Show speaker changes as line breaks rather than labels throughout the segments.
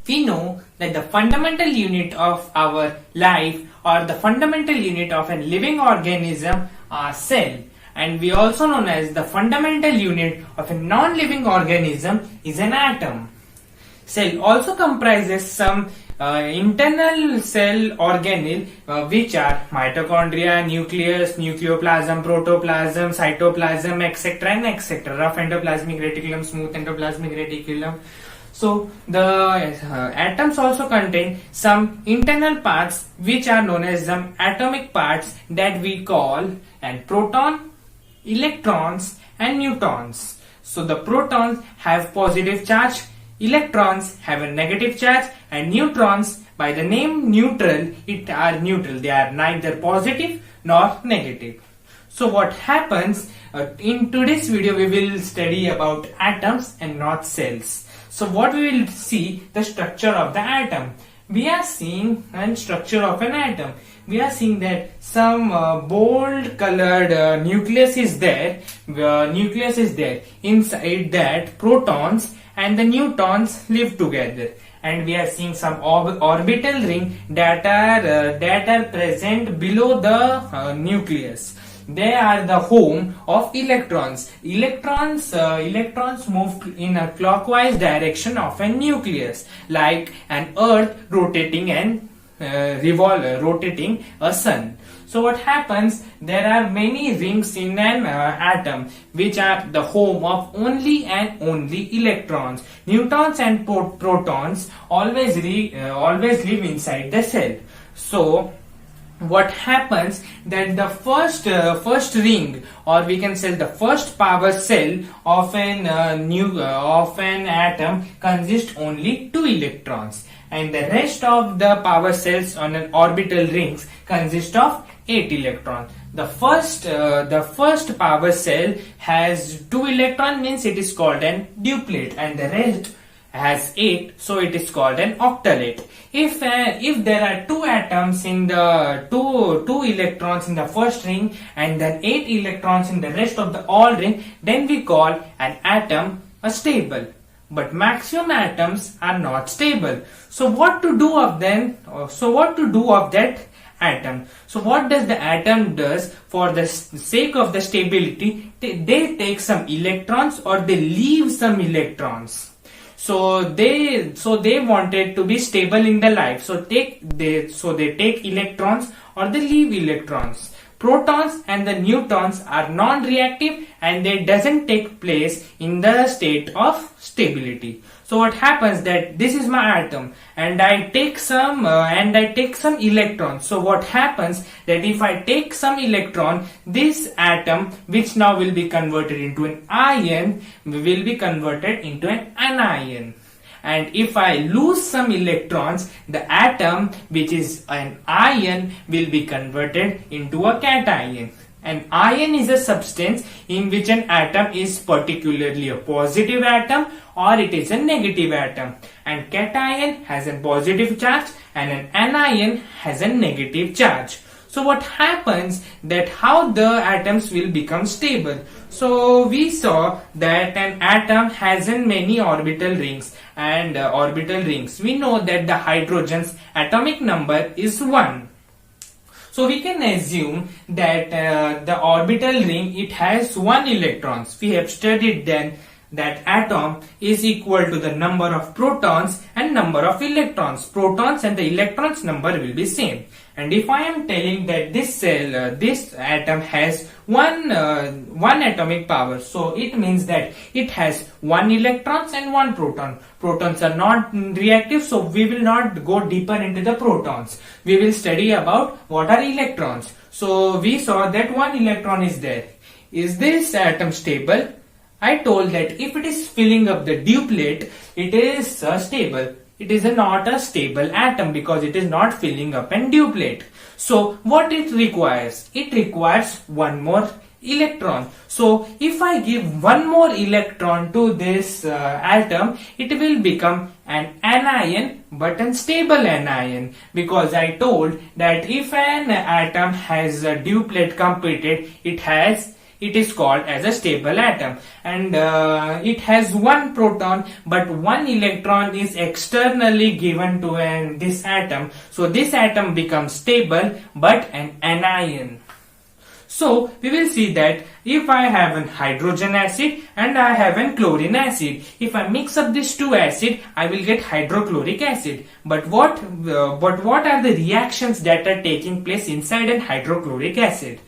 we know that the fundamental unit of our life or the fundamental unit of a living organism are cell, and we also known as the fundamental unit of a non-living organism is an atom. Cell also comprises some internal cell organelle which are mitochondria, nucleus, nucleoplasm, protoplasm, cytoplasm, etc. and etc. Rough endoplasmic reticulum, smooth endoplasmic reticulum. So the atoms also contain some internal parts which are known as some atomic parts that we call and proton, electrons and neutrons. So the protons have positive charge, electrons have a negative charge, and neutrons, by the name neutral, it are neutral. They are neither positive nor negative. So what happens in today's video, we will study about atoms and not cells. So what we will see, the structure of the atom. We are seeing a structure of an atom. We are seeing that some bold colored nucleus is there. Inside that, protons and the neutrons live together. And we are seeing some orbital ring that are present below the nucleus. They are the home of electrons. Electrons move in a clockwise direction of a nucleus, like an earth rotating and rotating a sun. So what happens, there are many rings in an atom which are the home of only and only electrons. Neutrons and protons always live inside the cell. So what happens, that the first ring, or we can say the first power cell of an atom consists only 2 electrons, and the rest of the power cells on an orbital rings consist of 8 electrons. The first power cell has 2 electrons, means it is called an duplet, and the rest has 8, so it is called an octalate. If there are 2 atoms in the 2 electrons in the first ring and then 8 electrons in the rest of the all ring, then we call an atom a stable. But maximum atoms are not stable. So what to do of them? So what to do of that atom? So what does the atom does for the sake of the stability? They take some electrons or they leave some electrons. So they wanted to be stable in the life. So they take electrons or they leave electrons. Protons and the neutrons are non-reactive and they doesn't take place in the state of stability. So what happens, that this is my atom and I take some electrons. So what happens, that if I take some electron, this atom, which now will be converted into an ion, will be converted into an anion. And if I lose some electrons, the atom, which is an ion, will be converted into a cation. An ion is a substance in which an atom is particularly a positive atom or it is a negative atom. And cation has a positive charge and an anion has a negative charge. So what happens, that how the atoms will become stable? So we saw that an atom has many orbital rings, and we know that the hydrogen's atomic number is 1. So we can assume that the orbital ring, it has 1 electrons. We have studied then that atom is equal to the number of protons and number of electrons. Protons and the electrons number will be same. And if I am telling that this cell, this atom has one atomic power, so it means that it has 1 electrons and 1 proton. Protons are not reactive, so we will not go deeper into the protons. We will study about what are electrons. So we saw that 1 electron is there. Is this atom stable? I told that if it is filling up the duplet, it is stable. It is not a stable atom because it is not filling up a duplet. So what it requires? It requires 1 more electron. So if I give 1 more electron to this atom, it will become an anion, but a stable anion, because I told that if an atom has a duplet completed, it has it is called as a stable atom, and it has one proton but one electron is externally given to this atom. So this atom becomes stable but an anion. So we will see that if I have an hydrogen acid and I have an chlorine acid, if I mix up these two acids, I will get hydrochloric acid. But what are the reactions that are taking place inside an hydrochloric acid?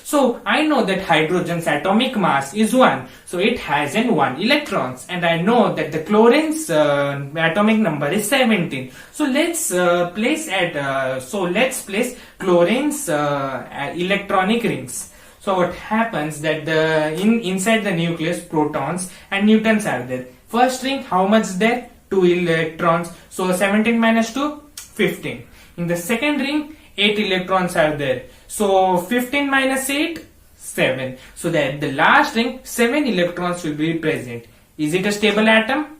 So I know that hydrogen's atomic mass is 1, so it has 1 electrons, and I know that the chlorine's atomic number is 17. So let's place chlorine's electronic rings. So what happens that inside the nucleus, protons and neutrons are there. First ring, how much is there? 2 electrons. So 17 minus 2, 15. In the second ring, 8 electrons are there. So 15 minus 8, 7. So that the last ring, 7 electrons will be present. Is it a stable atom?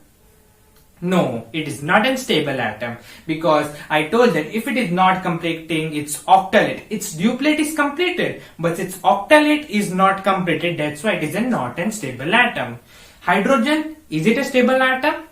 No, it is not a stable atom, because I told that if it is not completing its octet, its duplet is completed, but its octet is not completed. That's why it is not a stable atom. Hydrogen, is it a stable atom?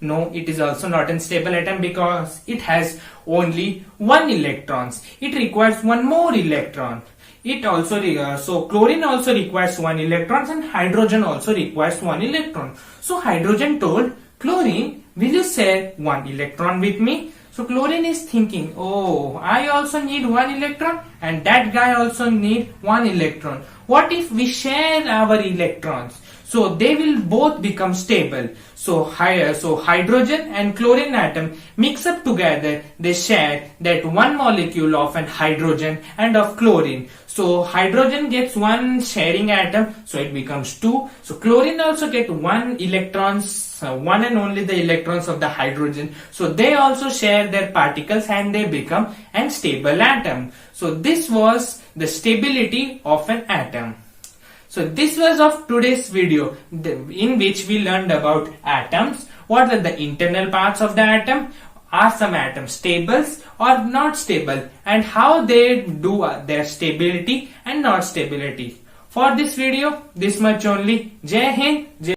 No, it is also not a stable atom because it has only 1 electrons. It requires 1 more electron. It also so chlorine also requires 1 electron and hydrogen also requires 1 electron. So hydrogen told chlorine, will you share 1 electron with me? So chlorine is thinking, oh, I also need 1 electron and that guy also need 1 electron. What if we share our electrons? So they will both become stable. So hydrogen and chlorine atom mix up together. They share that 1 molecule of an hydrogen and of chlorine. So hydrogen gets 1 sharing atom, so it becomes 2. So chlorine also get 1 electrons, 1 and only the electrons of the hydrogen. So they also share their particles and they become an stable atom. So this was the stability of an atom. So this was of today's video, in which we learned about atoms. What are the internal parts of the atom? Are some atoms stable or not stable, and how they do their stability and not stability. For this video, this much only. Jai Hind.